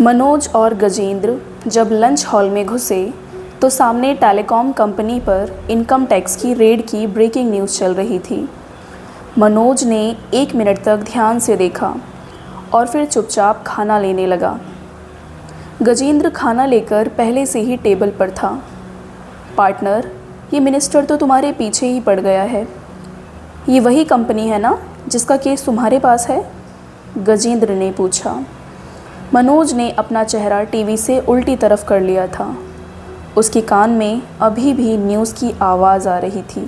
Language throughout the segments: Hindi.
मनोज और गजेंद्र जब लंच हॉल में घुसे तो सामने टेलीकॉम कंपनी पर इनकम टैक्स की रेड की ब्रेकिंग न्यूज़ चल रही थी। मनोज ने 1 मिनट तक ध्यान से देखा और फिर चुपचाप खाना लेने लगा। गजेंद्र खाना लेकर पहले से ही टेबल पर था। पार्टनर, ये मिनिस्टर तो तुम्हारे पीछे ही पड़ गया है। ये वही कंपनी है ना जिसका केस तुम्हारे पास है? गजेंद्र ने पूछा। मनोज ने अपना चेहरा टीवी से उल्टी तरफ कर लिया था। उसके कान में अभी भी न्यूज़ की आवाज़ आ रही थी।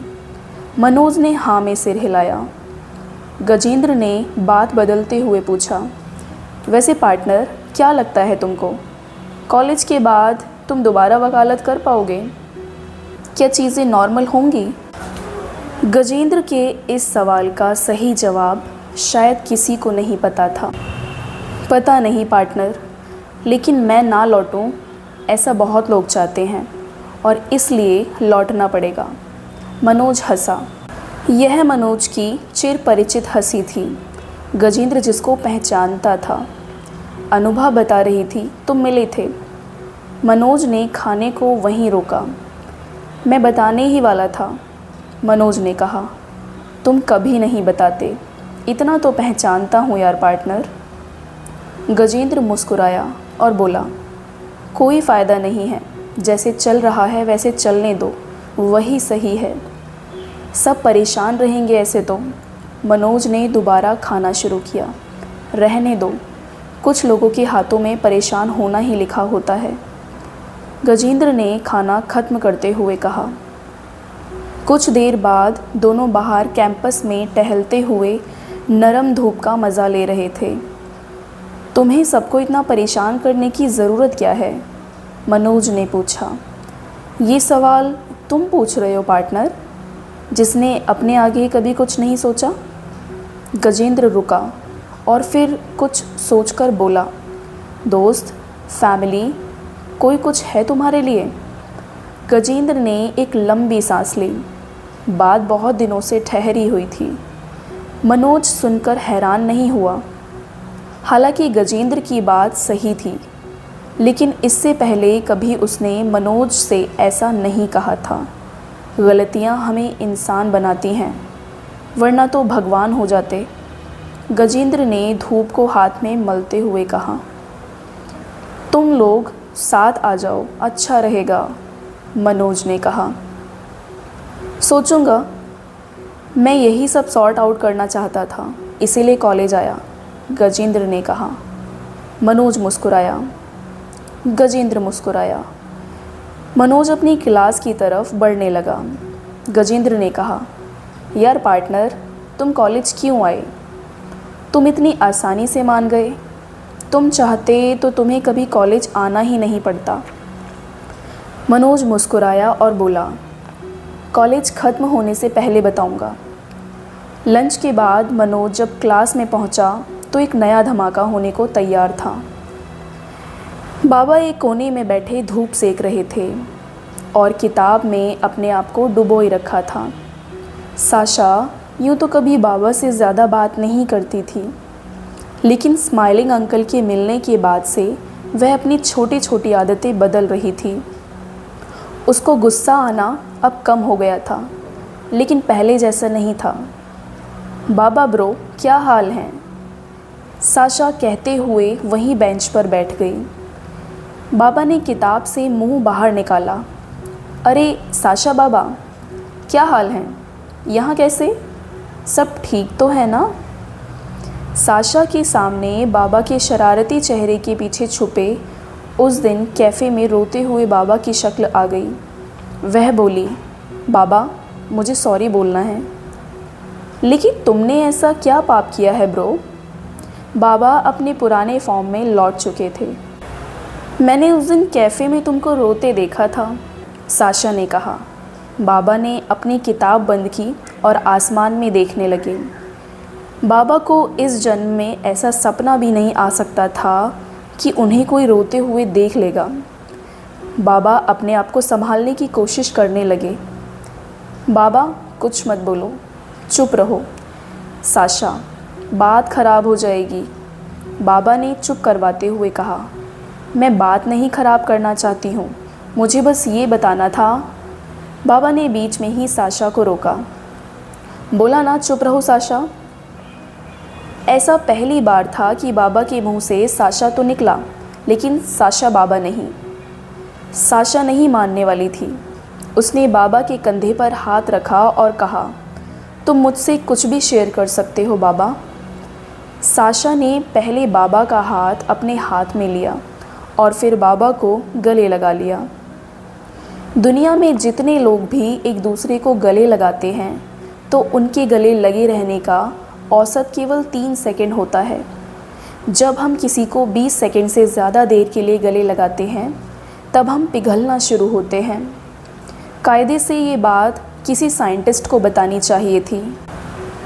मनोज ने हाँ में सिर हिलाया। गजेंद्र ने बात बदलते हुए पूछा, वैसे पार्टनर, क्या लगता है तुमको, कॉलेज के बाद तुम दोबारा वकालत कर पाओगे? क्या चीज़ें नॉर्मल होंगी? गजेंद्र के इस सवाल का सही जवाब शायद किसी को नहीं पता था। पता नहीं पार्टनर, लेकिन मैं ना लौटूं ऐसा बहुत लोग चाहते हैं और इसलिए लौटना पड़ेगा। मनोज हंसा। यह मनोज की चिर परिचित हंसी थी। गजेंद्र जिसको पहचानता था। अनुभा बता रही थी तुम मिले थे। मनोज ने खाने को वहीं रोका। मैं बताने ही वाला था, मनोज ने कहा। तुम कभी नहीं बताते, इतना तो पहचानता हूँ यार पार्टनर। गजेंद्र मुस्कुराया और बोला, कोई फ़ायदा नहीं है, जैसे चल रहा है वैसे चलने दो, वही सही है। सब परेशान रहेंगे ऐसे तो। मनोज ने दोबारा खाना शुरू किया। रहने दो, कुछ लोगों के हाथों में परेशान होना ही लिखा होता है। गजेंद्र ने खाना ख़त्म करते हुए कहा। कुछ देर बाद दोनों बाहर कैंपस में टहलते हुए नरम धूप का मज़ा ले रहे थे। तुम्हें सबको इतना परेशान करने की ज़रूरत क्या है? मनोज ने पूछा। ये सवाल तुम पूछ रहे हो पार्टनर, जिसने अपने आगे कभी कुछ नहीं सोचा? गजेंद्र रुका और फिर कुछ सोचकर बोला, दोस्त, फैमिली, कोई कुछ है तुम्हारे लिए? गजेंद्र ने एक लंबी सांस ली। बात बहुत दिनों से ठहरी हुई थी। मनोज सुनकर हैरान नहीं हुआ। हालांकि गजेंद्र की बात सही थी, लेकिन इससे पहले कभी उसने मनोज से ऐसा नहीं कहा था। गलतियां हमें इंसान बनाती हैं, वरना तो भगवान हो जाते। गजेंद्र ने धूप को हाथ में मलते हुए कहा। तुम लोग साथ आ जाओ, अच्छा रहेगा, मनोज ने कहा। सोचूंगा। मैं यही सब सॉर्ट आउट करना चाहता था, इसीलिए कॉलेज आया, गजेंद्र ने कहा। मनोज मुस्कुराया। गजेंद्र मुस्कुराया। मनोज अपनी क्लास की तरफ बढ़ने लगा। गजेंद्र ने कहा, यार पार्टनर, तुम कॉलेज क्यों आए? तुम इतनी आसानी से मान गए। तुम चाहते तो तुम्हें कभी कॉलेज आना ही नहीं पड़ता। मनोज मुस्कुराया और बोला, कॉलेज ख़त्म होने से पहले बताऊंगा। लंच के बाद मनोज जब क्लास में पहुंचा तो एक नया धमाका होने को तैयार था। बाबा एक कोने में बैठे धूप सेक रहे थे और किताब में अपने आप को डुबोए रखा था। साशा यूँ तो कभी बाबा से ज़्यादा बात नहीं करती थी, लेकिन स्माइलिंग अंकल के मिलने के बाद से वह अपनी छोटी छोटी आदतें बदल रही थी। उसको गुस्सा आना अब कम हो गया था, लेकिन पहले जैसा नहीं था। बाबा ब्रो, क्या हाल है? साशा कहते हुए वहीं बेंच पर बैठ गई। बाबा ने किताब से मुंह बाहर निकाला। अरे साशा बाबा, क्या हाल है? यहाँ कैसे? सब ठीक तो है ना? साशा के सामने बाबा के शरारती चेहरे के पीछे छुपे उस दिन कैफ़े में रोते हुए बाबा की शक्ल आ गई। वह बोली, बाबा, मुझे सॉरी बोलना है। लेकिन तुमने ऐसा क्या पाप किया है ब्रो? बाबा अपने पुराने फॉर्म में लौट चुके थे। मैंने उस दिन कैफ़े में तुमको रोते देखा था, साशा ने कहा। बाबा ने अपनी किताब बंद की और आसमान में देखने लगे। बाबा को इस जन्म में ऐसा सपना भी नहीं आ सकता था कि उन्हें कोई रोते हुए देख लेगा। बाबा अपने आप को संभालने की कोशिश करने लगे। बाबा, कुछ मत बोलो, चुप रहो। साशा, बात खराब हो जाएगी, बाबा ने चुप करवाते हुए कहा। मैं बात नहीं ख़राब करना चाहती हूँ, मुझे बस ये बताना था। बाबा ने बीच में ही साशा को रोका। बोला ना, चुप रहो साशा। ऐसा पहली बार था कि बाबा के मुंह से साशा तो निकला, लेकिन साशा बाबा नहीं। साशा नहीं मानने वाली थी। उसने बाबा के कंधे पर हाथ रखा और कहा, तुम मुझसे कुछ भी शेयर कर सकते हो बाबा। साशा ने पहले बाबा का हाथ अपने हाथ में लिया और फिर बाबा को गले लगा लिया। दुनिया में जितने लोग भी एक दूसरे को गले लगाते हैं तो उनके गले लगे रहने का औसत केवल 3 सेकंड होता है। जब हम किसी को 20 सेकंड से ज़्यादा देर के लिए गले लगाते हैं तब हम पिघलना शुरू होते हैं। कायदे से ये बात किसी साइंटिस्ट को बतानी चाहिए थी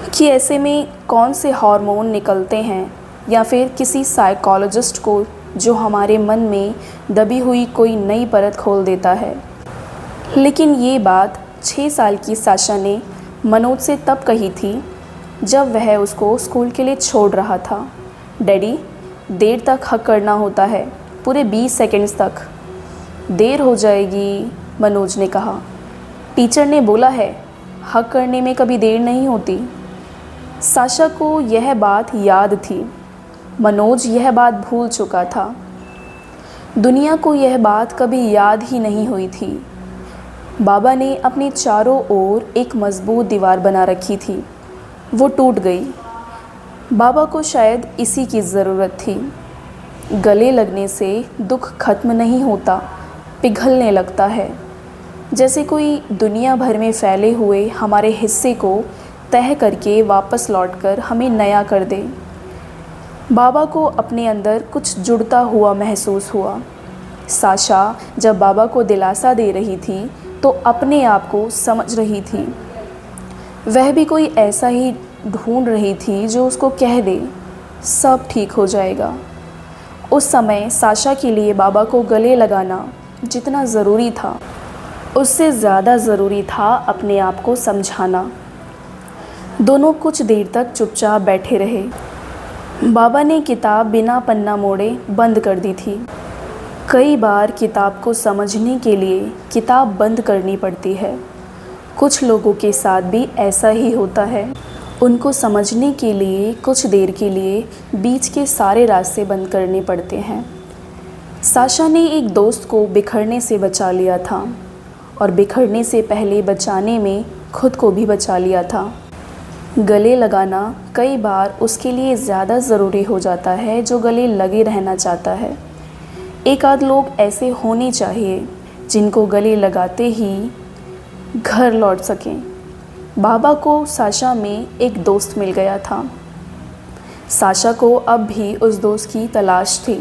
कि ऐसे में कौन से हार्मोन निकलते हैं, या फिर किसी साइकोलॉजिस्ट को जो हमारे मन में दबी हुई कोई नई परत खोल देता है। लेकिन ये बात 6 साल की साशा ने मनोज से तब कही थी जब वह उसको स्कूल के लिए छोड़ रहा था। डैडी, देर तक हक करना होता है, पूरे 20 सेकंड्स तक। देर हो जाएगी, मनोज ने कहा। टीचर ने बोला है, हक करने में कभी देर नहीं होती। साशा को यह बात याद थी। मनोज यह बात भूल चुका था। दुनिया को यह बात कभी याद ही नहीं हुई थी। बाबा ने अपने चारों ओर एक मजबूत दीवार बना रखी थी, वो टूट गई। बाबा को शायद इसी की ज़रूरत थी। गले लगने से दुख खत्म नहीं होता, पिघलने लगता है। जैसे कोई दुनिया भर में फैले हुए हमारे हिस्से को तह करके वापस लौटकर हमें नया कर दे। बाबा को अपने अंदर कुछ जुड़ता हुआ महसूस हुआ। साशा जब बाबा को दिलासा दे रही थी तो अपने आप को समझ रही थी। वह भी कोई ऐसा ही ढूंढ रही थी जो उसको कह दे, सब ठीक हो जाएगा। उस समय साशा के लिए बाबा को गले लगाना जितना ज़रूरी था, उससे ज़्यादा ज़रूरी था अपने आप को समझाना। दोनों कुछ देर तक चुपचाप बैठे रहे। बाबा ने किताब बिना पन्ना मोड़े बंद कर दी थी। कई बार किताब को समझने के लिए किताब बंद करनी पड़ती है। कुछ लोगों के साथ भी ऐसा ही होता है। उनको समझने के लिए कुछ देर के लिए बीच के सारे रास्ते बंद करने पड़ते हैं। साशा ने एक दोस्त को बिखरने से बचा लिया था और बिखरने से पहले बचाने में खुद को भी बचा लिया था। गले लगाना कई बार उसके लिए ज़्यादा ज़रूरी हो जाता है जो गले लगे रहना चाहता है। एक आध लोग ऐसे होने चाहिए जिनको गले लगाते ही घर लौट सकें। बाबा को साशा में एक दोस्त मिल गया था। साशा को अब भी उस दोस्त की तलाश थी।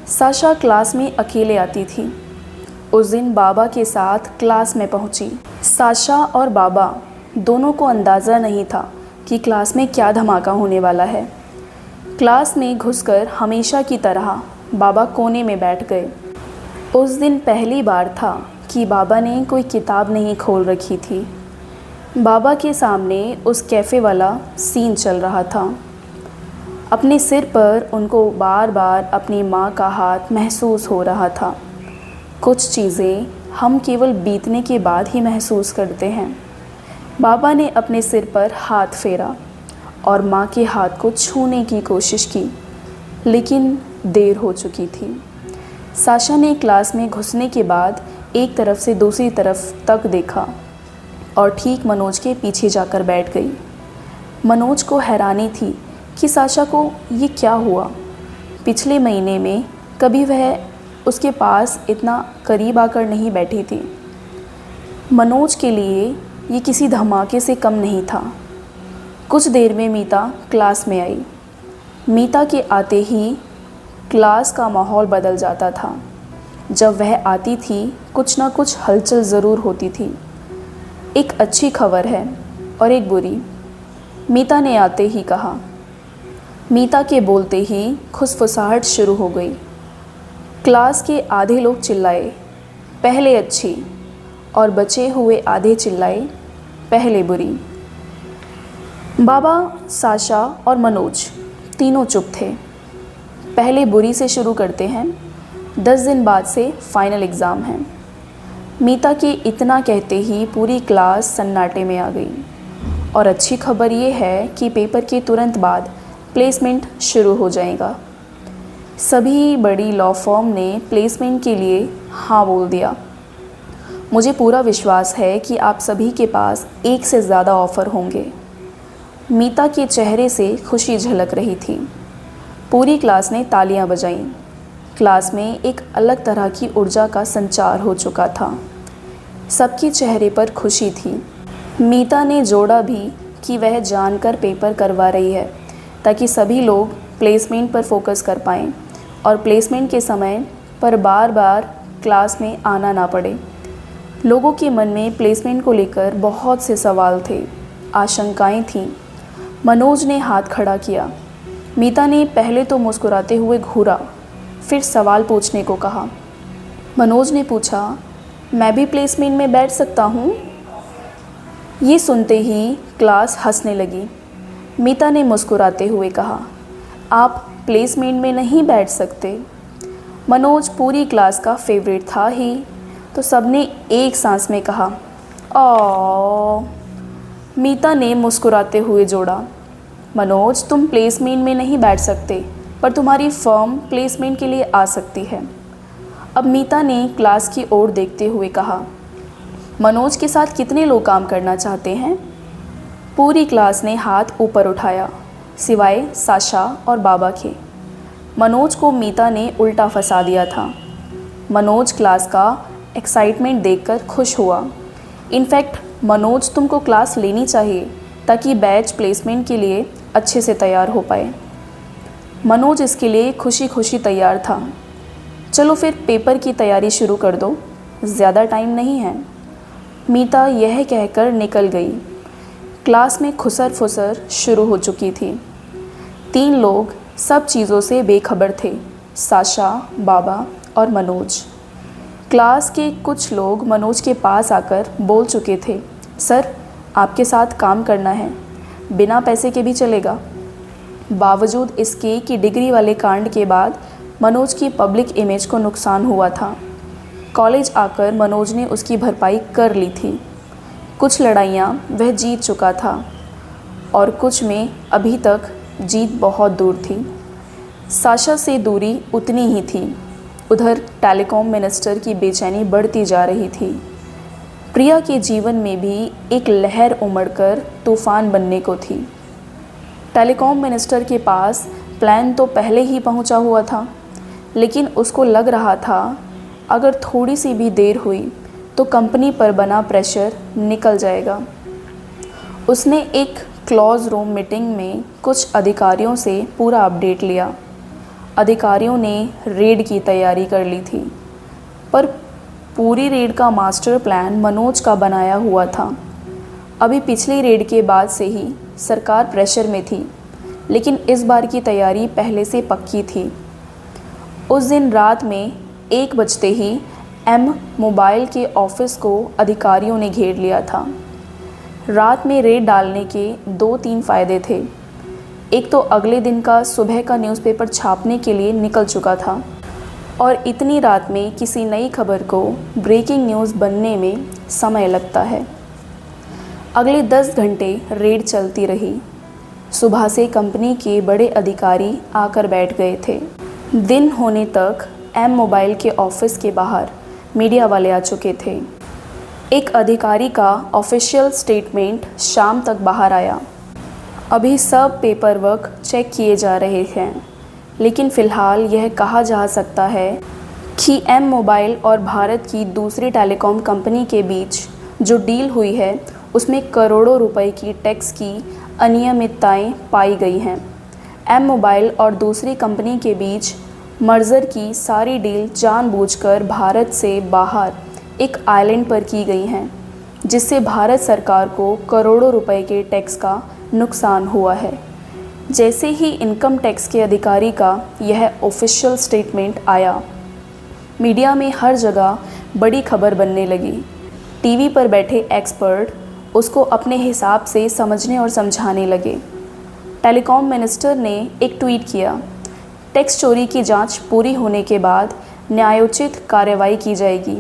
साशा क्लास में अकेले आती थी। उस दिन बाबा के साथ क्लास में पहुंची। साशा और बाबा दोनों को अंदाज़ा नहीं था कि क्लास में क्या धमाका होने वाला है। क्लास में घुसकर हमेशा की तरह बाबा कोने में बैठ गए। उस दिन पहली बार था कि बाबा ने कोई किताब नहीं खोल रखी थी। बाबा के सामने उस कैफ़े वाला सीन चल रहा था। अपने सिर पर उनको बार बार अपनी माँ का हाथ महसूस हो रहा था। कुछ चीज़ें हम केवल बीतने के बाद ही महसूस करते हैं। बाबा ने अपने सिर पर हाथ फेरा और माँ के हाथ को छूने की कोशिश की, लेकिन देर हो चुकी थी। साशा ने क्लास में घुसने के बाद एक तरफ से दूसरी तरफ तक देखा और ठीक मनोज के पीछे जाकर बैठ गई। मनोज को हैरानी थी कि साशा को ये क्या हुआ। पिछले महीने में कभी वह उसके पास इतना करीब आकर नहीं बैठी थी। मनोज के लिए ये किसी धमाके से कम नहीं था। कुछ देर में मीता क्लास में आई। मीता के आते ही क्लास का माहौल बदल जाता था। जब वह आती थी कुछ ना कुछ हलचल ज़रूर होती थी। एक अच्छी खबर है और एक बुरी, मीता ने आते ही कहा। मीता के बोलते ही खुसफुसाहट शुरू हो गई। क्लास के आधे लोग चिल्लाए, पहले अच्छी, और बचे हुए आधे चिल्लाए, पहले बुरी। बाबा, साशा और मनोज तीनों चुप थे। पहले बुरी से शुरू करते हैं। 10 दिन बाद से फाइनल एग्ज़ाम है। मीता के इतना कहते ही पूरी क्लास सन्नाटे में आ गई। और अच्छी खबर ये है कि पेपर के तुरंत बाद प्लेसमेंट शुरू हो जाएगा। सभी बड़ी लॉ फर्म ने प्लेसमेंट के लिए हाँ बोल दिया। मुझे पूरा विश्वास है कि आप सभी के पास एक से ज़्यादा ऑफ़र होंगे। मीता के चेहरे से खुशी झलक रही थी। पूरी क्लास ने तालियां बजाईं। क्लास में एक अलग तरह की ऊर्जा का संचार हो चुका था। सबके चेहरे पर खुशी थी। मीता ने जोड़ा भी कि वह जानकर पेपर करवा रही है ताकि सभी लोग प्लेसमेंट पर फोकस कर पाएँ और प्लेसमेंट के समय पर बार बार क्लास में आना ना पड़े। लोगों के मन में प्लेसमेंट को लेकर बहुत से सवाल थे, आशंकाएं थीं। मनोज ने हाथ खड़ा किया। मीता ने पहले तो मुस्कुराते हुए घूरा, फिर सवाल पूछने को कहा। मनोज ने पूछा, मैं भी प्लेसमेंट में बैठ सकता हूँ? ये सुनते ही क्लास हंसने लगी। मीता ने मुस्कुराते हुए कहा, आप प्लेसमेंट में नहीं बैठ सकते। मनोज पूरी क्लास का फेवरेट था ही, तो सबने एक सांस में कहा, ओ। मीता ने मुस्कुराते हुए जोड़ा, मनोज तुम प्लेसमेंट में नहीं बैठ सकते, पर तुम्हारी फर्म प्लेसमेंट के लिए आ सकती है। अब मीता ने क्लास की ओर देखते हुए कहा, मनोज के साथ कितने लोग काम करना चाहते हैं? पूरी क्लास ने हाथ ऊपर उठाया, सिवाय साशा और बाबा के। मनोज को मीता ने उल्टा फंसा दिया था। मनोज क्लास का एक्साइटमेंट देखकर खुश हुआ। इनफैक्ट मनोज तुमको क्लास लेनी चाहिए ताकि बैच प्लेसमेंट के लिए अच्छे से तैयार हो पाए। मनोज इसके लिए खुशी खुशी तैयार था। चलो फिर पेपर की तैयारी शुरू कर दो, ज़्यादा टाइम नहीं है। मीता यह कहकर निकल गई। क्लास में खुसर फुसर शुरू हो चुकी थी। 3 लोग सब चीज़ों से बेखबर थे, साशा, बाबा और मनोज। क्लास के कुछ लोग मनोज के पास आकर बोल चुके थे, सर आपके साथ काम करना है, बिना पैसे के भी चलेगा। बावजूद इसके कि डिग्री वाले कांड के बाद मनोज की पब्लिक इमेज को नुकसान हुआ था। कॉलेज आकर मनोज ने उसकी भरपाई कर ली थी। कुछ लड़ाइयाँ वह जीत चुका था और कुछ में अभी तक जीत बहुत दूर थी। साशा से दूरी उतनी ही थी। उधर टेलीकॉम मिनिस्टर की बेचैनी बढ़ती जा रही थी। प्रिया के जीवन में भी एक लहर उमड़कर तूफान बनने को थी। टेलीकॉम मिनिस्टर के पास प्लान तो पहले ही पहुंचा हुआ था, लेकिन उसको लग रहा था अगर थोड़ी सी भी देर हुई तो कंपनी पर बना प्रेशर निकल जाएगा। उसने एक क्लोज रूम मीटिंग में कुछ अधिकारियों से पूरा अपडेट लिया। अधिकारियों ने रेड की तैयारी कर ली थी, पर पूरी रेड का मास्टर प्लान मनोज का बनाया हुआ था। अभी पिछली रेड के बाद से ही सरकार प्रेशर में थी, लेकिन इस बार की तैयारी पहले से पक्की थी। उस दिन रात में 1 बजते ही एम मोबाइल के ऑफिस को अधिकारियों ने घेर लिया था। रात में रेड डालने के 2-3 फ़ायदे थे। एक तो अगले दिन का सुबह का न्यूज़पेपर छापने के लिए निकल चुका था, और इतनी रात में किसी नई खबर को ब्रेकिंग न्यूज़ बनने में समय लगता है। अगले 10 घंटे रेड चलती रही। सुबह से कंपनी के बड़े अधिकारी आकर बैठ गए थे। दिन होने तक एम मोबाइल के ऑफिस के बाहर मीडिया वाले आ चुके थे। एक अधिकारी का ऑफिशियल स्टेटमेंट शाम तक बाहर आया। अभी सब पेपर वर्क चेक किए जा रहे हैं, लेकिन फ़िलहाल यह कहा जा सकता है कि एम मोबाइल और भारत की दूसरी टेलीकॉम कंपनी के बीच जो डील हुई है उसमें करोड़ों रुपए की टैक्स की अनियमितताएं पाई गई हैं। एम मोबाइल और दूसरी कंपनी के बीच मर्जर की सारी डील जानबूझकर भारत से बाहर एक आइलैंड पर की गई हैं, जिससे भारत सरकार को करोड़ों रुपए के टैक्स का नुकसान हुआ है। जैसे ही इनकम टैक्स के अधिकारी का यह ऑफिशियल स्टेटमेंट आया, मीडिया में हर जगह बड़ी खबर बनने लगी। टीवी पर बैठे एक्सपर्ट उसको अपने हिसाब से समझने और समझाने लगे। टेलीकॉम मिनिस्टर ने एक ट्वीट किया, टैक्स चोरी की जांच पूरी होने के बाद न्यायोचित कार्रवाई की जाएगी।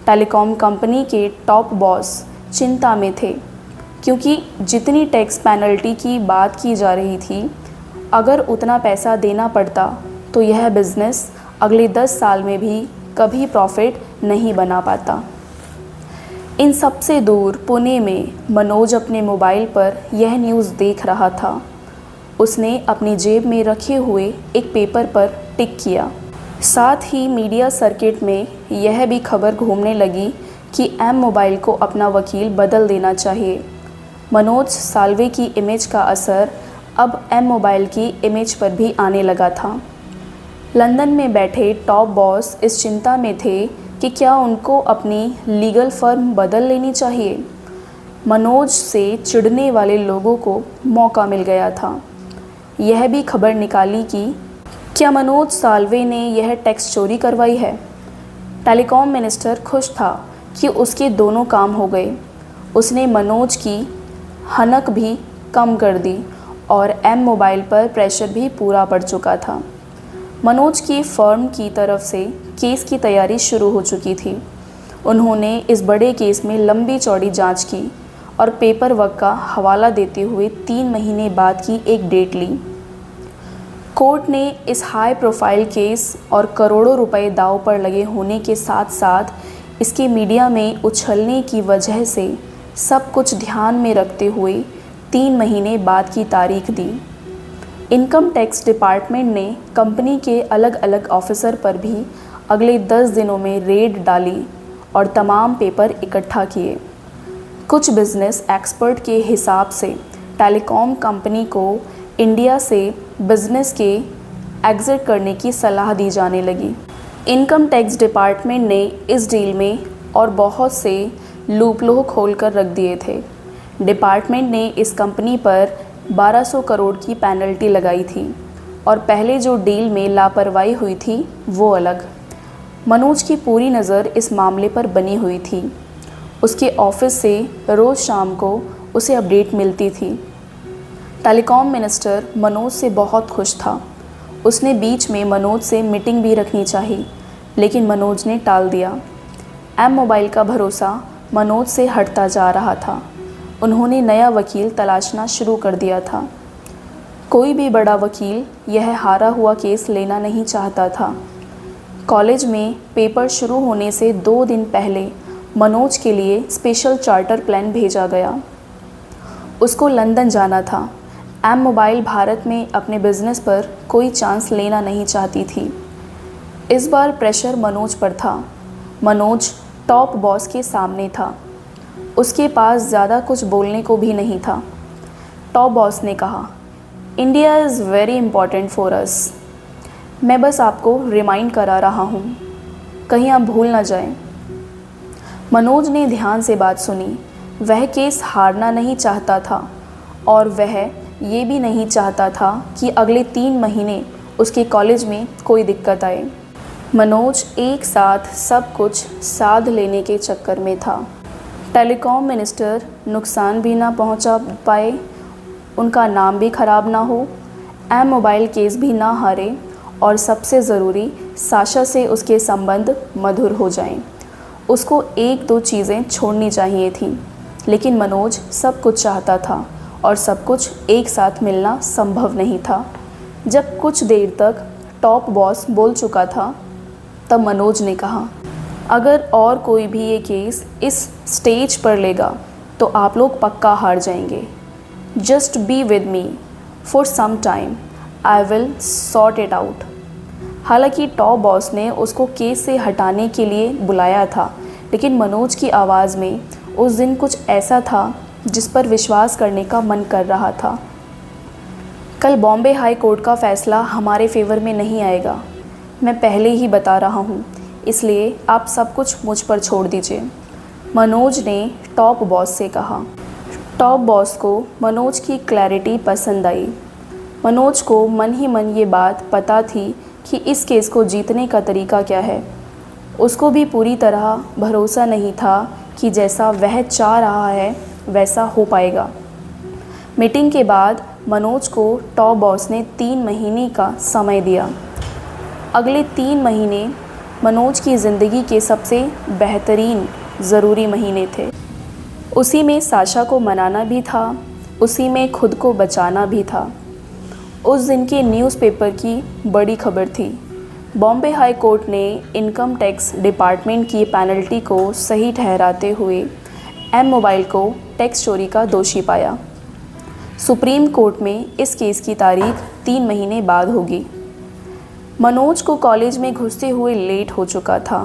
टेलीकॉम कंपनी के टॉप बॉस चिंता में थे, क्योंकि जितनी टैक्स पेनल्टी की बात की जा रही थी, अगर उतना पैसा देना पड़ता तो यह बिज़नेस अगले 10 साल में भी कभी प्रॉफिट नहीं बना पाता। इन सबसे दूर पुणे में मनोज अपने मोबाइल पर यह न्यूज़ देख रहा था। उसने अपनी जेब में रखे हुए एक पेपर पर टिक किया। साथ ही मीडिया सर्किट में यह भी खबर घूमने लगी कि एम मोबाइल को अपना वकील बदल देना चाहिए। मनोज साल्वे की इमेज का असर अब एम मोबाइल की इमेज पर भी आने लगा था। लंदन में बैठे टॉप बॉस इस चिंता में थे कि क्या उनको अपनी लीगल फर्म बदल लेनी चाहिए। मनोज से चिढ़ने वाले लोगों को मौका मिल गया था। यह भी खबर निकाली कि क्या मनोज साल्वे ने यह टैक्स चोरी करवाई है। टेलीकॉम मिनिस्टर खुश था कि उसके दोनों काम हो गए। उसने मनोज की हनक भी कम कर दी और एम मोबाइल पर प्रेशर भी पूरा पड़ चुका था। मनोज की फर्म की तरफ से केस की तैयारी शुरू हो चुकी थी। उन्होंने इस बड़े केस में लंबी चौड़ी जांच की और पेपर वर्क का हवाला देते हुए 3 महीने बाद की एक डेट ली। कोर्ट ने इस हाई प्रोफाइल केस और करोड़ों रुपए दांव पर लगे होने के साथ साथ इसके मीडिया में उछलने की वजह से सब कुछ ध्यान में रखते हुए 3 महीने बाद की तारीख दी। इनकम टैक्स डिपार्टमेंट ने कंपनी के अलग अलग ऑफिसर पर भी अगले 10 दिनों में रेड डाली और तमाम पेपर इकट्ठा किए। कुछ बिजनेस एक्सपर्ट के हिसाब से टेलीकॉम कंपनी को इंडिया से बिजनेस के एग्जिट करने की सलाह दी जाने लगी। इनकम टैक्स डिपार्टमेंट ने इस डील में और बहुत से लूपहोल खोलकर रख दिए थे। डिपार्टमेंट ने इस कंपनी पर 1200 करोड़ की पेनल्टी लगाई थी और पहले जो डील में लापरवाही हुई थी वो अलग। मनोज की पूरी नज़र इस मामले पर बनी हुई थी। उसके ऑफिस से रोज़ शाम को उसे अपडेट मिलती थी। टेलीकॉम मिनिस्टर मनोज से बहुत खुश था। उसने बीच में मनोज से मीटिंग भी रखनी चाहिए, लेकिन मनोज ने टाल दिया। एम मोबाइल का भरोसा मनोज से हटता जा रहा था। उन्होंने नया वकील तलाशना शुरू कर दिया था। कोई भी बड़ा वकील यह हारा हुआ केस लेना नहीं चाहता था। कॉलेज में पेपर शुरू होने से 2 दिन पहले मनोज के लिए स्पेशल चार्टर प्लान भेजा गया। उसको लंदन जाना था। एम मोबाइल भारत में अपने बिजनेस पर कोई चांस लेना नहीं चाहती थी। इस बार प्रेशर मनोज पर था। मनोज टॉप बॉस के सामने था। उसके पास ज़्यादा कुछ बोलने को भी नहीं था। टॉप बॉस ने कहा, India is very important for us. मैं बस आपको रिमाइंड करा रहा हूँ, कहीं आप भूल ना जाएं। मनोज ने ध्यान से बात सुनी। वह केस हारना नहीं चाहता था और वह ये भी नहीं चाहता था कि अगले 3 महीने उसके कॉलेज में कोई दिक्कत आए। मनोज एक साथ सब कुछ साध लेने के चक्कर में था। टेलीकॉम मिनिस्टर नुकसान भी ना पहुंचा पाए, उनका नाम भी खराब ना हो, एम मोबाइल केस भी ना हारे और सबसे ज़रूरी साशा से उसके संबंध मधुर हो जाएं। उसको 1-2 चीज़ें छोड़नी चाहिए थी, लेकिन मनोज सब कुछ चाहता था और सब कुछ एक साथ मिलना संभव नहीं था। जब कुछ देर तक टॉप बॉस बोल चुका था, तब मनोज ने कहा, अगर और कोई भी ये केस इस स्टेज पर लेगा तो आप लोग पक्का हार जाएंगे। Just be with me for some time, I will sort it out. हालांकि टॉप बॉस ने उसको केस से हटाने के लिए बुलाया था, लेकिन मनोज की आवाज़ में उस दिन कुछ ऐसा था जिस पर विश्वास करने का मन कर रहा था। कल बॉम्बे हाई कोर्ट का फ़ैसला हमारे फेवर में नहीं आएगा, मैं पहले ही बता रहा हूँ, इसलिए आप सब कुछ मुझ पर छोड़ दीजिए, मनोज ने टॉप बॉस से कहा। टॉप बॉस को मनोज की क्लैरिटी पसंद आई। मनोज को मन ही मन ये बात पता थी कि इस केस को जीतने का तरीका क्या है। उसको भी पूरी तरह भरोसा नहीं था कि जैसा वह चाह रहा है वैसा हो पाएगा। मीटिंग के बाद मनोज को टॉप बॉस ने 3 महीने का समय दिया। अगले 3 महीने मनोज की ज़िंदगी के सबसे बेहतरीन ज़रूरी महीने थे। उसी में साशा को मनाना भी था, उसी में खुद को बचाना भी था। उस दिन के न्यूज़पेपर की बड़ी खबर थी। बॉम्बे हाई कोर्ट ने इनकम टैक्स डिपार्टमेंट की पेनल्टी को सही ठहराते हुए एम मोबाइल को टैक्स चोरी का दोषी पाया। सुप्रीम कोर्ट में इस केस की तारीख 3 महीने बाद होगी। मनोज को कॉलेज में घुसते हुए लेट हो चुका था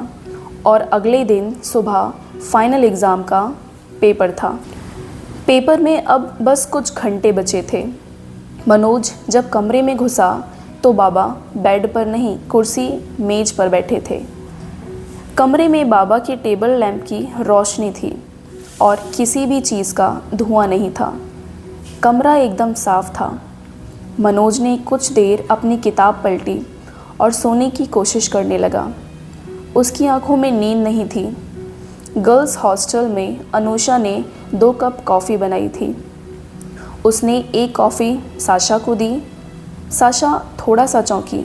और अगले दिन सुबह फाइनल एग्ज़ाम का पेपर था। पेपर में अब बस कुछ घंटे बचे थे। मनोज जब कमरे में घुसा तो बाबा बेड पर नहीं, कुर्सी मेज पर बैठे थे। कमरे में बाबा के टेबल लैंप की रोशनी थी और किसी भी चीज़ का धुआं नहीं था। कमरा एकदम साफ था। मनोज ने कुछ देर अपनी किताब पलटी और सोने की कोशिश करने लगा। उसकी आंखों में नींद नहीं थी। गर्ल्स हॉस्टल में अनुषा ने 2 कप कॉफ़ी बनाई थी। उसने एक कॉफ़ी साशा को दी। साशा थोड़ा सा चौंकी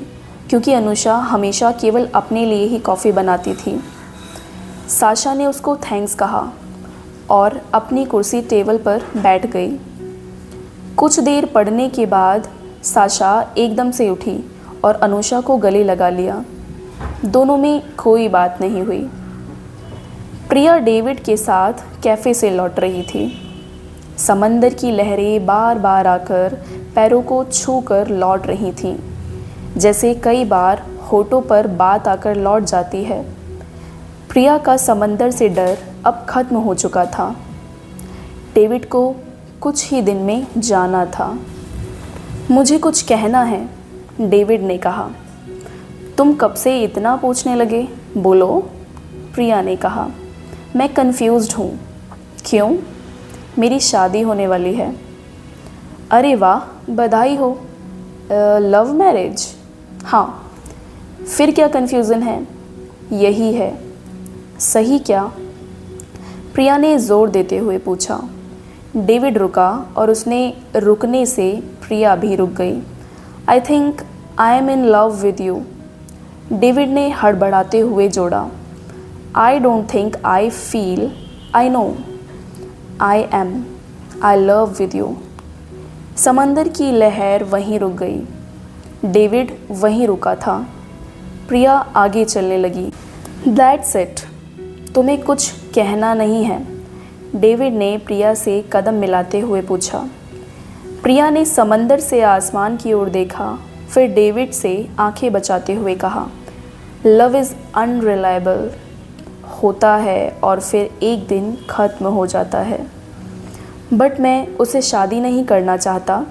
क्योंकि अनुषा हमेशा केवल अपने लिए ही कॉफ़ी बनाती थी। साशा ने उसको थैंक्स कहा और अपनी कुर्सी टेबल पर बैठ गई। कुछ देर पढ़ने के बाद साशा एकदम से उठी और अनुषा को गले लगा लिया। दोनों में कोई बात नहीं हुई। प्रिया डेविड के साथ कैफ़े से लौट रही थी। समंदर की लहरें बार बार आकर पैरों को छू कर लौट रही थीं, जैसे कई बार होठों पर बात आकर लौट जाती है। प्रिया का समंदर से डर अब खत्म हो चुका था। डेविड को कुछ ही दिन में जाना था। मुझे कुछ कहना है, डेविड ने कहा। तुम कब से इतना पूछने लगे? बोलो, प्रिया ने कहा। मैं कंफ्यूज्ड हूँ। क्यों? मेरी शादी होने वाली है। अरे वाह, बधाई हो। Love marriage? हाँ। फिर क्या कन्फ्यूज़न है? यही है। सही क्या? प्रिया ने ज़ोर देते हुए पूछा। डेविड रुका और उसने रुकने से प्रिया भी रुक गई। I think I am in love with you, David ने हड़बड़ाते हुए जोड़ा। I don't think I feel, I know, I am, I love with you. समंदर की लहर वहीं रुक गई। डेविड वहीं रुका था। प्रिया आगे चलने लगी। दैट्स इट, तुम्हें कुछ कहना नहीं है? डेविड ने प्रिया से कदम मिलाते हुए पूछा। प्रिया ने समंदर से आसमान की ओर देखा, फिर डेविड से आंखें बचाते हुए कहा, लव इज़ अनरिलायबल, होता है और फिर एक दिन ख़त्म हो जाता है। बट मैं उसे शादी नहीं करना चाहता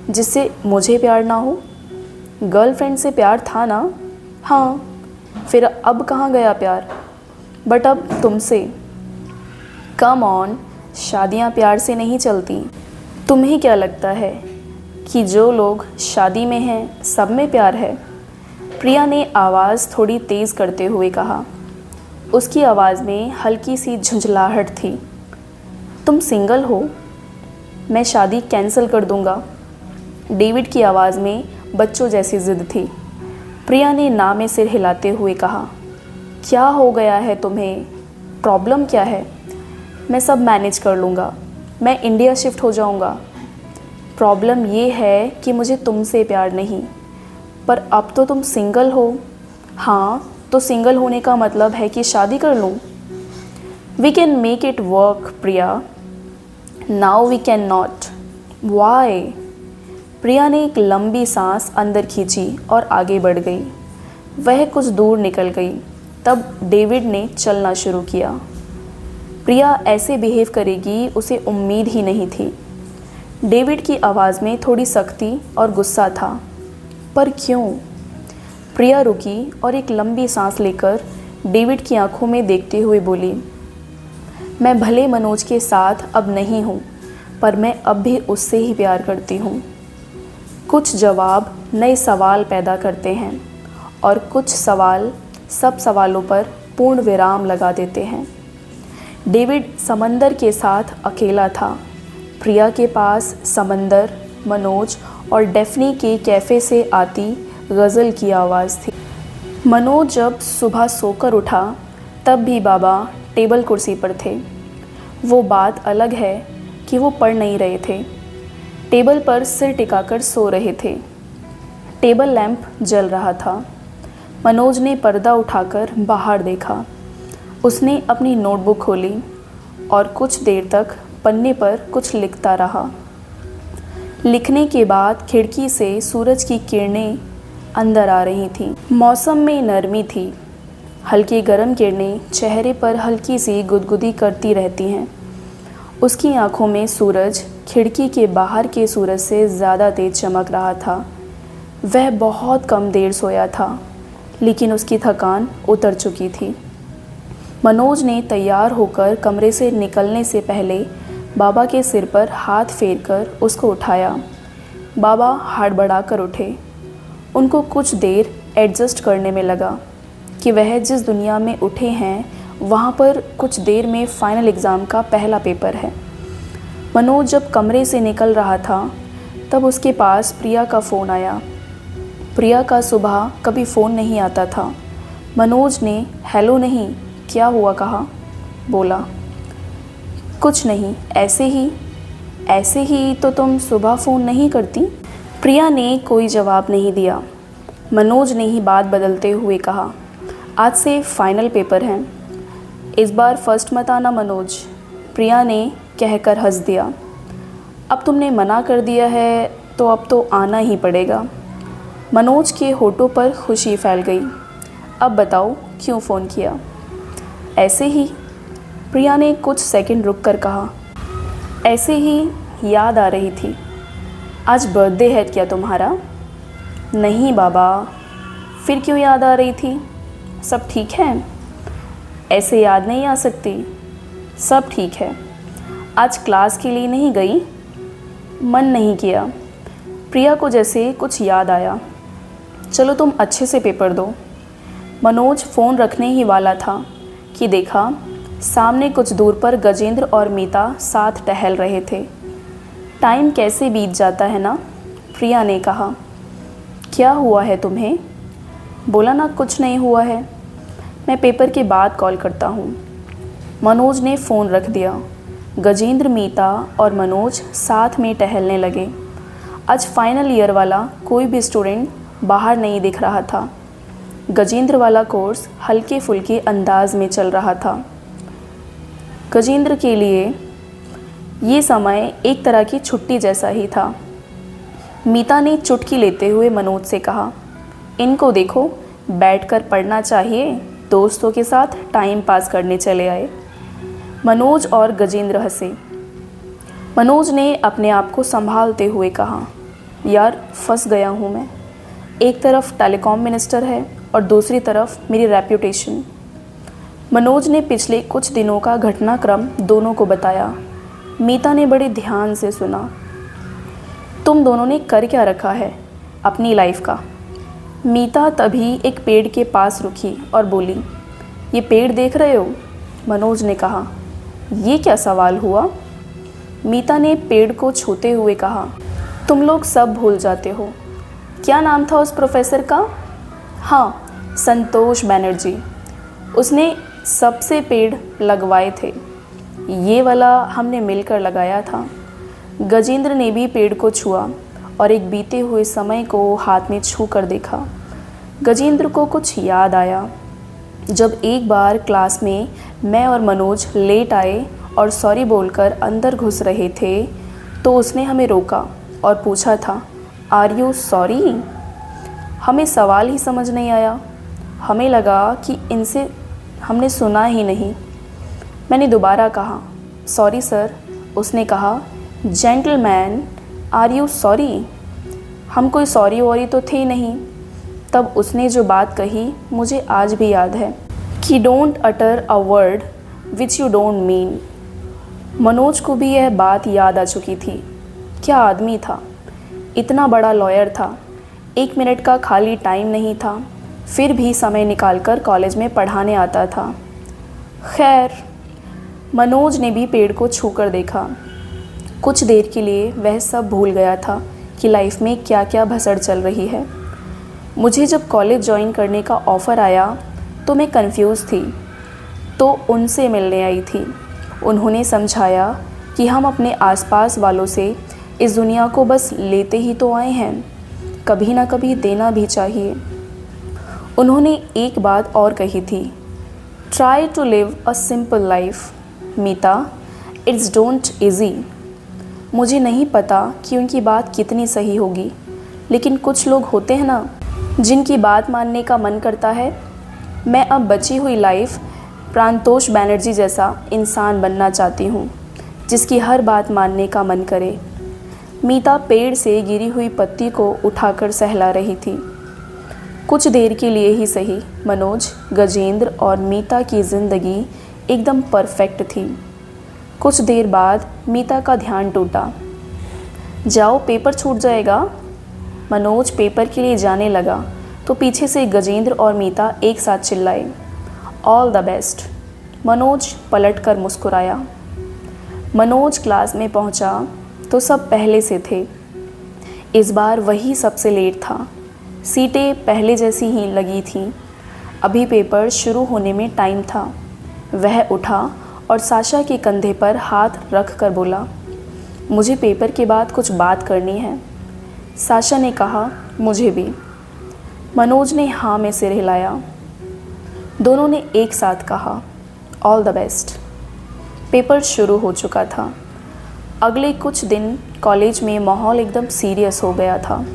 जिससे मुझे प्यार ना हो। गर्लफ्रेंड से प्यार था ना? हाँ। फिर अब कहाँ गया प्यार? बट अब तुमसे। कम ऑन, शादियाँ प्यार से नहीं चलती। तुम्हें क्या लगता है कि जो लोग शादी में हैं सब में प्यार है? प्रिया ने आवाज़ थोड़ी तेज़ करते हुए कहा। उसकी आवाज़ में हल्की सी झुंझलाहट थी। तुम सिंगल हो? मैं शादी कैंसिल कर दूंगा। डेविड की आवाज़ में बच्चों जैसी ज़िद थी। प्रिया ने ना में सिर हिलाते हुए कहा, क्या हो गया है तुम्हें? प्रॉब्लम क्या है? मैं सब मैनेज कर लूँगा। मैं इंडिया शिफ्ट हो जाऊँगा। प्रॉब्लम ये है कि मुझे तुमसे प्यार नहीं। पर अब तो तुम सिंगल हो। हाँ, तो सिंगल होने का मतलब है कि शादी कर लूँ। We can make it work Priya. Now we can not. Why? Priya ने एक लंबी सांस अंदर खींची और आगे बढ़ गई। वह कुछ दूर निकल गई। तब डेविड ने चलना शुरू किया। प्रिया ऐसे बिहेव करेगी उसे उम्मीद ही नहीं थी। डेविड की आवाज़ में थोड़ी सख्ती और गुस्सा था। पर क्यों? प्रिया रुकी और एक लंबी सांस लेकर डेविड की आंखों में देखते हुए बोली, मैं भले मनोज के साथ अब नहीं हूँ, पर मैं अब भी उससे ही प्यार करती हूँ। कुछ जवाब नए सवाल पैदा करते हैं और कुछ सवाल सब सवालों पर पूर्ण विराम लगा देते हैं। डेविड समंदर के साथ अकेला था। प्रिया के पास समंदर, मनोज और डेफनी के कैफ़े से आती गज़ल की आवाज़ थी। मनोज जब सुबह सोकर उठा तब भी बाबा टेबल कुर्सी पर थे। वो बात अलग है कि वो पढ़ नहीं रहे थे, टेबल पर सिर टिकाकर सो रहे थे। टेबल लैंप जल रहा था। मनोज ने पर्दा उठाकर बाहर देखा। उसने अपनी नोटबुक खोली और कुछ देर तक पन्ने पर कुछ लिखता रहा। लिखने के बाद खिड़की से सूरज की किरणें अंदर आ रही थीं। मौसम में नरमी थी। हल्की गर्म किरणें चेहरे पर हल्की सी गुदगुदी करती रहती हैं। उसकी आंखों में सूरज खिड़की के बाहर के सूरज से ज़्यादा तेज चमक रहा था। वह बहुत कम देर सोया था, लेकिन उसकी थकान उतर चुकी थी। मनोज ने तैयार होकर कमरे से निकलने से पहले बाबा के सिर पर हाथ फेरकर उसको उठाया। बाबा हड़बड़ा कर उठे। उनको कुछ देर एडजस्ट करने में लगा कि वह जिस दुनिया में उठे हैं वहाँ पर कुछ देर में फ़ाइनल एग्ज़ाम का पहला पेपर है। मनोज जब कमरे से निकल रहा था तब उसके पास प्रिया का फ़ोन आया। प्रिया का सुबह कभी फ़ोन नहीं आता था। मनोज ने हेलो नहीं, क्या हुआ कहा। बोला कुछ नहीं, ऐसे ही तो तुम सुबह फ़ोन नहीं करती। प्रिया ने कोई जवाब नहीं दिया। मनोज ने ही बात बदलते हुए कहा, आज से फाइनल पेपर हैं, इस बार फर्स्ट मत आना मनोज। प्रिया ने कहकर हंस दिया। अब तुमने मना कर दिया है तो अब तो आना ही पड़ेगा। मनोज के होठों पर खुशी फैल गई। अब बताओ क्यों फ़ोन किया। ऐसे ही, प्रिया ने कुछ सेकंड रुक कर कहा। ऐसे ही याद आ रही थी। आज बर्थडे है क्या तुम्हारा। नहीं बाबा, फिर क्यों याद आ रही थी। सब ठीक है। ऐसे याद नहीं आ सकती। सब ठीक है। आज क्लास के लिए नहीं गई। मन नहीं किया। प्रिया को जैसे कुछ याद आया। चलो तुम अच्छे से पेपर दो। मनोज फ़ोन रखने ही वाला था कि देखा सामने कुछ दूर पर गजेंद्र और मीता साथ टहल रहे थे। टाइम कैसे बीत जाता है ना, प्रिया ने कहा। क्या हुआ है तुम्हें। बोला ना कुछ नहीं हुआ है, मैं पेपर के बाद कॉल करता हूँ। मनोज ने फ़ोन रख दिया। गजेंद्र, मीता और मनोज साथ में टहलने लगे। आज फाइनल ईयर वाला कोई भी स्टूडेंट बाहर नहीं दिख रहा था। गजेंद्र वाला कोर्स हल्के फुल्के अंदाज में चल रहा था। गजेंद्र के लिए ये समय एक तरह की छुट्टी जैसा ही था। मीता ने चुटकी लेते हुए मनोज से कहा, इनको देखो, बैठकर पढ़ना चाहिए, दोस्तों के साथ टाइम पास करने चले आए। मनोज और गजेंद्र हंसे। मनोज ने अपने आप को संभालते हुए कहा, यार फंस गया हूँ मैं। एक तरफ टेलीकॉम मिनिस्टर है और दूसरी तरफ मेरी रेप्यूटेशन। मनोज ने पिछले कुछ दिनों का घटनाक्रम दोनों को बताया। मीता ने बड़े ध्यान से सुना। तुम दोनों ने कर क्या रखा है अपनी लाइफ का। मीता तभी एक पेड़ के पास रुकी और बोली, ये पेड़ देख रहे हो। मनोज ने कहा, ये क्या सवाल हुआ। मीता ने पेड़ को छूते हुए कहा, तुम लोग सब भूल जाते हो। क्या नाम था उस प्रोफेसर का। हाँ, संतोष बनर्जी। उसने सबसे पेड़ लगवाए थे। ये वाला हमने मिलकर लगाया था। गजेंद्र ने भी पेड़ को छुआ और एक बीते हुए समय को हाथ में छू कर देखा। गजेंद्र को कुछ याद आया। जब एक बार क्लास में मैं और मनोज लेट आए और सॉरी बोलकर अंदर घुस रहे थे तो उसने हमें रोका और पूछा था, आर यू सॉरी। हमें सवाल ही समझ नहीं आया। हमें लगा कि इनसे हमने सुना ही नहीं। मैंने दोबारा कहा, सॉरी सर। उसने कहा, जेंटलमैन, आर यू सॉरी। हम कोई सॉरी वॉरी तो थे नहीं। तब उसने जो बात कही मुझे आज भी याद है कि don't utter a word which you don't mean. Manoj को भी यह बात याद आ चुकी थी। क्या आदमी था, इतना बड़ा लॉयर था। 1 मिनट का खाली टाइम नहीं था, फिर भी समय निकालकर कॉलेज में पढ़ाने आता था। खैर, मनोज ने भी पेड़ को छूकर देखा। कुछ देर के लिए वह सब भूल गया था कि लाइफ में क्या क्या भसड़ चल रही है। मुझे जब कॉलेज ज्वाइन करने का ऑफ़र आया तो मैं कंफ्यूज थी, तो उनसे मिलने आई थी। उन्होंने समझाया कि हम अपने आसपास वालों से इस दुनिया को बस लेते ही तो आए हैं, कभी ना कभी देना भी चाहिए। उन्होंने एक बात और कही थी, try to live a simple life Meeta, it's don't easy. मुझे नहीं पता कि उनकी बात कितनी सही होगी, लेकिन कुछ लोग होते हैं ना जिनकी बात मानने का मन करता है। मैं अब बची हुई लाइफ प्राणतोष बैनर्जी जैसा इंसान बनना चाहती हूँ, जिसकी हर बात मानने का मन करे। मीता पेड़ से गिरी हुई पत्ती को उठाकर सहला रही थी। कुछ देर के लिए ही सही, मनोज, गजेंद्र और मीता की ज़िंदगी एकदम परफेक्ट थी। कुछ देर बाद मीता का ध्यान टूटा। जाओ, पेपर छूट जाएगा। मनोज पेपर के लिए जाने लगा तो पीछे से गजेंद्र और मीता एक साथ चिल्लाए, ऑल द बेस्ट। मनोज पलटकर मुस्कुराया। मनोज क्लास में पहुंचा तो सब पहले से थे। इस बार वही सबसे लेट था। सीटें पहले जैसी ही लगी थीं। अभी पेपर शुरू होने में टाइम था। वह उठा और साशा के कंधे पर हाथ रख कर बोला, मुझे पेपर के बाद कुछ बात करनी है। साशा ने कहा, मुझे भी। मनोज ने हाँ में सिर हिलाया। दोनों ने एक साथ कहा, ऑल द बेस्ट। पेपर शुरू हो चुका था। अगले कुछ दिन कॉलेज में माहौल एकदम सीरियस हो गया था।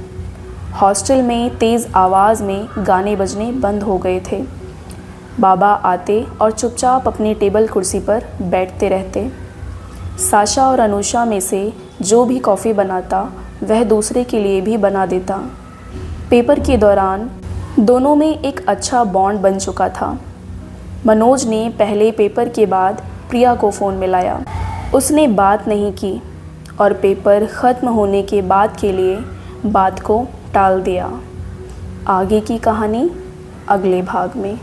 हॉस्टल में तेज़ आवाज़ में गाने बजने बंद हो गए थे। बाबा आते और चुपचाप अपनी टेबल कुर्सी पर बैठते रहते। साशा और अनुषा में से जो भी कॉफ़ी बनाता वह दूसरे के लिए भी बना देता। पेपर के दौरान दोनों में एक अच्छा बॉन्ड बन चुका था। मनोज ने पहले पेपर के बाद प्रिया को फ़ोन मिलाया। उसने बात नहीं की और पेपर ख़त्म होने के बाद के लिए बात को टाल दिया। आगे की कहानी अगले भाग में।